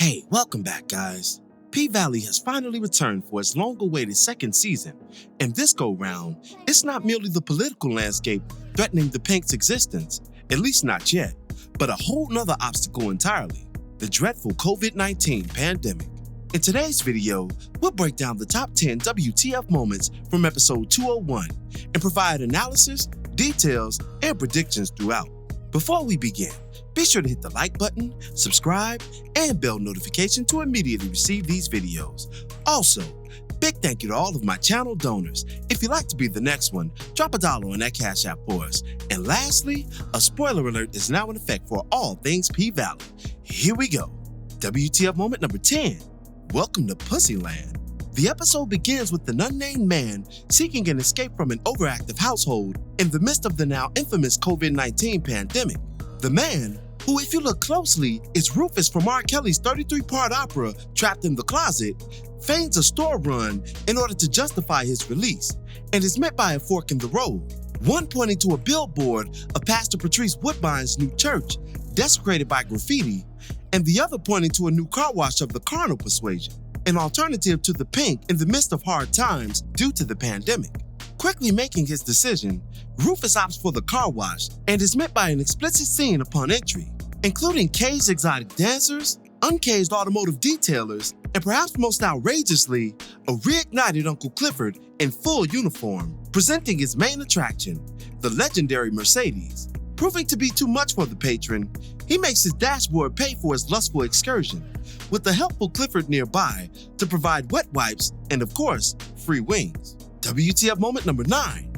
Hey, welcome back, guys. P-Valley has finally returned for its long-awaited second season, and this go-round, it's not merely the political landscape threatening the Pink's existence, at least not yet, but a whole nother obstacle entirely, the dreadful COVID-19 pandemic. In today's video, we'll break down the top 10 WTF moments from episode 201 and provide analysis, details, and predictions throughout. Before we begin, be sure to hit the like button, subscribe, and bell notification to immediately receive these videos. Also, big thank you to all of my channel donors. If you'd like to be the next one, drop $1 on that Cash App for us. And lastly, a spoiler alert is now in effect for all things P-Valley. Here we go. WTF moment number 10. Welcome to Pussyland. The episode begins with an unnamed man seeking an escape from an overactive household in the midst of the now infamous COVID-19 pandemic. The man, who if you look closely is Rufus from R. Kelly's 33-part opera Trapped in the Closet, feigns a store run in order to justify his release and is met by a fork in the road, one pointing to a billboard of Pastor Patrice Woodbine's new church, desecrated by graffiti, and the other pointing to a new car wash of the carnal persuasion, an alternative to the Pink in the midst of hard times due to the pandemic. Quickly making his decision, Rufus opts for the car wash and is met by an explicit scene upon entry, including caged exotic dancers, uncaged automotive detailers, and perhaps most outrageously, a reignited Uncle Clifford in full uniform, presenting his main attraction, the legendary Mercedes. Proving to be too much for the patron, he makes his dashboard pay for his lustful excursion, with the helpful Clifford nearby to provide wet wipes and, of course, free wings. WTF moment number 9.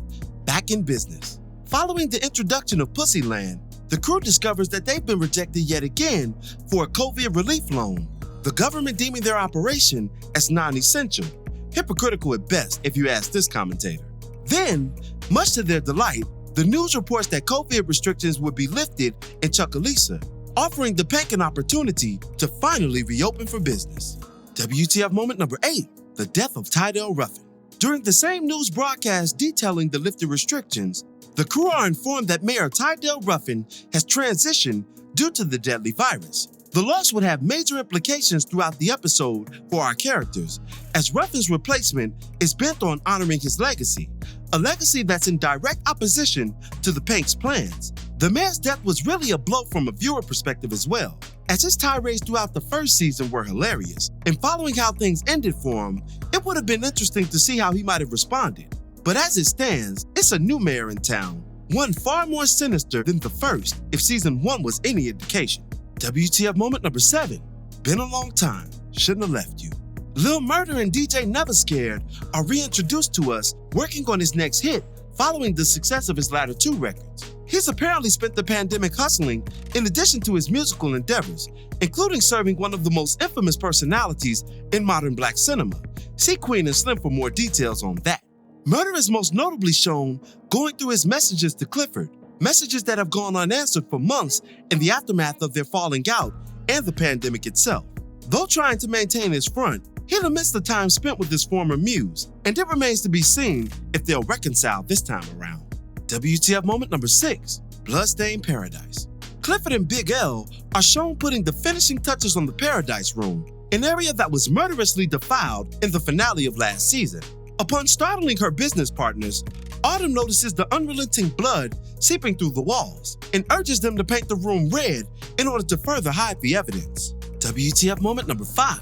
Back in business. Following the introduction of Pussyland, the crew discovers that they've been rejected yet again for a COVID relief loan, the government deeming their operation as non-essential, hypocritical at best if you ask this commentator. Then, much to their delight, the news reports that COVID restrictions would be lifted in Chucalissa, offering the Pink an opportunity to finally reopen for business. WTF moment number 8. The death of Tydell Ruffin. During the same news broadcast detailing the lifted restrictions, the crew are informed that Mayor Tydell Ruffin has transitioned due to the deadly virus. The loss would have major implications throughout the episode for our characters, as Ruffin's replacement is bent on honoring his legacy, a legacy that's in direct opposition to the Pink's plans. The mayor's death was really a blow from a viewer perspective as well, as his tirades throughout the first season were hilarious, and following how things ended for him, it would have been interesting to see how he might have responded. But as it stands, it's a new mayor in town, one far more sinister than the first if season 1 was any indication. WTF moment number 7. Been a long time, shouldn't have left you. Lil Murder and DJ Never Scared are reintroduced to us working on his next hit following the success of his latter 2 records. He's apparently spent the pandemic hustling in addition to his musical endeavors, including serving one of the most infamous personalities in modern black cinema. See Queen and Slim for more details on that. Murder is most notably shown going through his messages to Clifford, messages that have gone unanswered for months in the aftermath of their falling out and the pandemic itself. Though trying to maintain his front, he'll miss the time spent with his former muse, and it remains to be seen if they'll reconcile this time around. WTF moment number 6. Bloodstained Paradise. Clifford and Big L are shown putting the finishing touches on the Paradise Room, an area that was murderously defiled in the finale of last season. Upon startling her business partners, Autumn notices the unrelenting blood seeping through the walls and urges them to paint the room red in order to further hide the evidence. WTF moment number 5.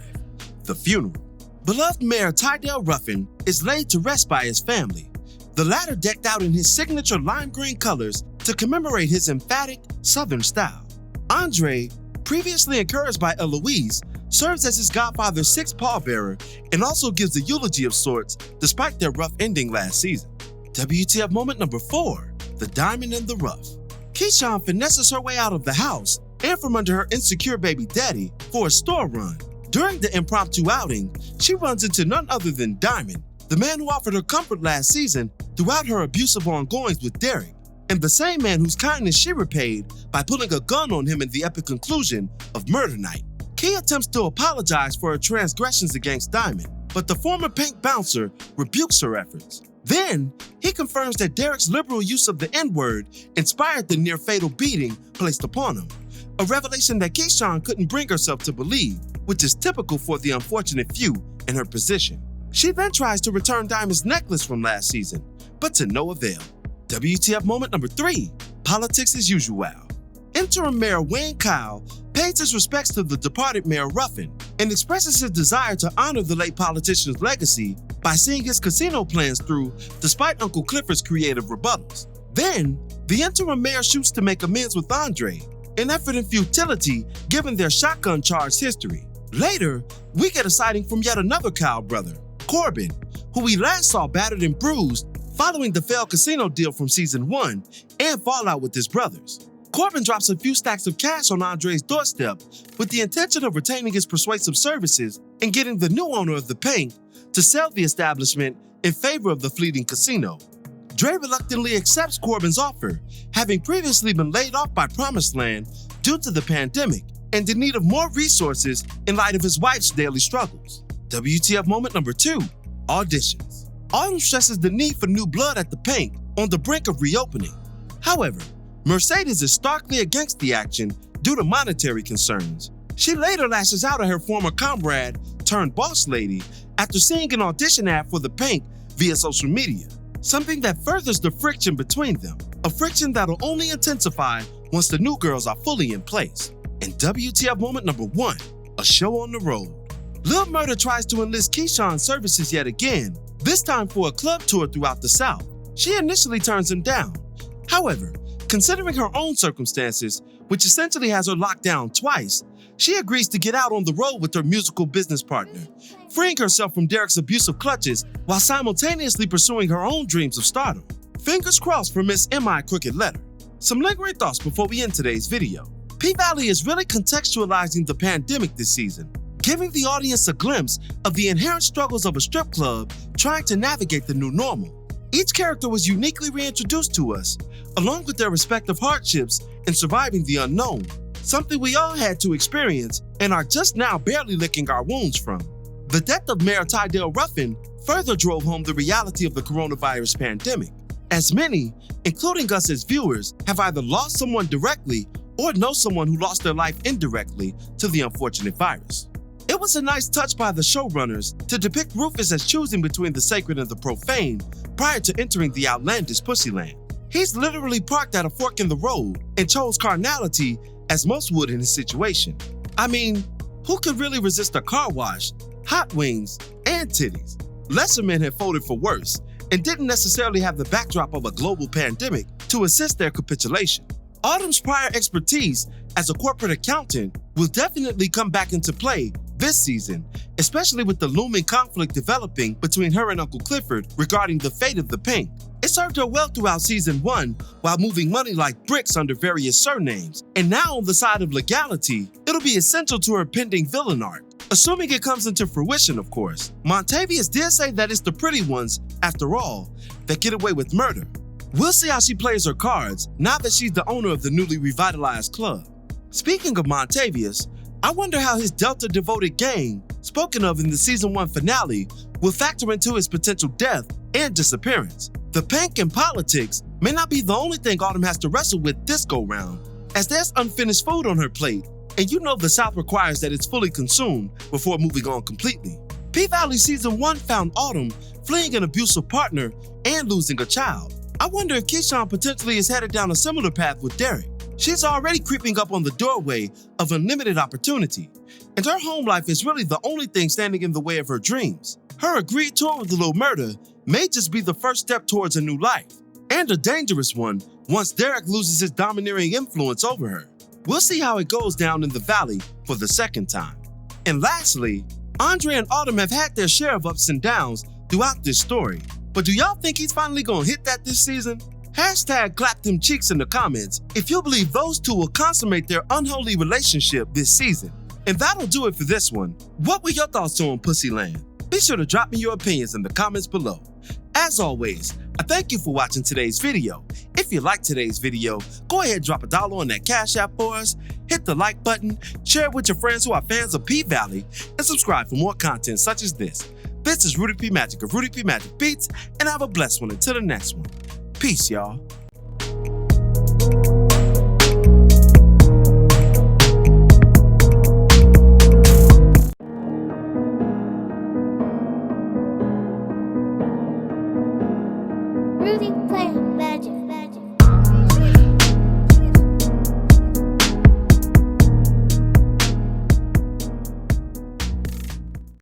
The funeral. Beloved Mayor Tydell Ruffin is laid to rest by his family, the latter decked out in his signature lime green colors to commemorate his emphatic Southern style. Andre, previously encouraged by Eloise, serves as his godfather's 6th pallbearer and also gives a eulogy of sorts despite their rough ending last season. WTF moment number 4. The diamond in the rough. Keyshawn finesses her way out of the house and from under her insecure baby daddy for a store run. During the impromptu outing, she runs into none other than Diamond, the man who offered her comfort last season throughout her abusive ongoings with Derek, and the same man whose kindness she repaid by pulling a gun on him in the epic conclusion of Murder Night. Key attempts to apologize for her transgressions against Diamond, but the former Pink bouncer rebukes her efforts. Then, he confirms that Derek's liberal use of the N-word inspired the near-fatal beating placed upon him, a revelation that Keyshawn couldn't bring herself to believe, which is typical for the unfortunate few in her position. She then tries to return Diamond's necklace from last season, but to no avail. WTF moment number 3, politics as usual. Interim Mayor Wayne Kyle pays his respects to the departed Mayor Ruffin and expresses his desire to honor the late politician's legacy by seeing his casino plans through despite Uncle Clifford's creative rebuttals. Then, the interim mayor shoots to make amends with Andre, an effort in futility given their shotgun charged history. Later, we get a sighting from yet another Kyle brother, Corbin, who we last saw battered and bruised following the failed casino deal from season 1 and fallout with his brothers. Corbin drops a few stacks of cash on Andre's doorstep with the intention of retaining his persuasive services and getting the new owner of the Pink to sell the establishment in favor of the fleeting casino. Dre reluctantly accepts Corbin's offer, having previously been laid off by Promised Land due to the pandemic and in need of more resources in light of his wife's daily struggles. WTF moment number 2, auditions. Autumn stresses the need for new blood at the Pink on the brink of reopening. However, Mercedes is starkly against the action due to monetary concerns. She later lashes out at her former comrade turned boss lady after seeing an audition ad for the Pink via social media, something that furthers the friction between them, a friction that'll only intensify once the new girls are fully in place. And WTF moment number 1, a show on the road. Lil Murda tries to enlist Keyshawn's services yet again, this time for a club tour throughout the South. She initially turns him down. However, considering her own circumstances, which essentially has her locked down twice, she agrees to get out on the road with her musical business partner, freeing herself from Derek's abusive clutches while simultaneously pursuing her own dreams of stardom. Fingers crossed for Miss M.I. Crooked Letter. Some lingering thoughts before we end today's video. P-Valley is really contextualizing the pandemic this season, giving the audience a glimpse of the inherent struggles of a strip club trying to navigate the new normal. Each character was uniquely reintroduced to us, along with their respective hardships in surviving the unknown, something we all had to experience and are just now barely licking our wounds from. The death of Mayor Tydale Ruffin further drove home the reality of the coronavirus pandemic, as many, including us as viewers, have either lost someone directly or know someone who lost their life indirectly to the unfortunate virus. It was a nice touch by the showrunners to depict Rufus as choosing between the sacred and the profane prior to entering the outlandish Pussyland. He's literally parked at a fork in the road and chose carnality as most would in his situation. I mean, who could really resist a car wash, hot wings, and titties? Lesser men had folded for worse and didn't necessarily have the backdrop of a global pandemic to assist their capitulation. Autumn's prior expertise as a corporate accountant will definitely come back into play this season, especially with the looming conflict developing between her and Uncle Clifford regarding the fate of the Pink. It served her well throughout season 1 while moving money like bricks under various surnames, and now on the side of legality, it'll be essential to her pending villain arc. Assuming it comes into fruition, of course. Montavious did say that it's the pretty ones, after all, that get away with murder. We'll see how she plays her cards now that she's the owner of the newly revitalized club. Speaking of Montavious, I wonder how his Delta-devoted gang, spoken of in the season 1 finale, will factor into his potential death and disappearance. The Pink and politics may not be the only thing Autumn has to wrestle with this go-round, as there's unfinished food on her plate, and you know the South requires that it's fully consumed before moving on completely. P-Valley season 1 found Autumn fleeing an abusive partner and losing a child. I wonder if Keyshawn potentially is headed down a similar path with Derek. She's already creeping up on the doorway of unlimited opportunity, and her home life is really the only thing standing in the way of her dreams. Her agreed tour with Lil Murda may just be the first step towards a new life, and a dangerous one once Derek loses his domineering influence over her. We'll see how it goes down in the valley for the second time. And lastly, Andre and Autumn have had their share of ups and downs throughout this story, but do y'all think he's finally gonna hit that this season? Hashtag clap them cheeks in the comments if you believe those two will consummate their unholy relationship this season. And that'll do it for this one. What were your thoughts on Pussyland? Be sure to drop me your opinions in the comments below. As always, I thank you for watching today's video. If you liked today's video, go ahead and drop $1 on that Cash App for us, hit the like button, share it with your friends who are fans of P-Valley, and subscribe for more content such as this. This is Rudy P. Magic of Rudy P. Magic Beats, and have a blessed one until the next one. Peace, y'all. Rudy, play.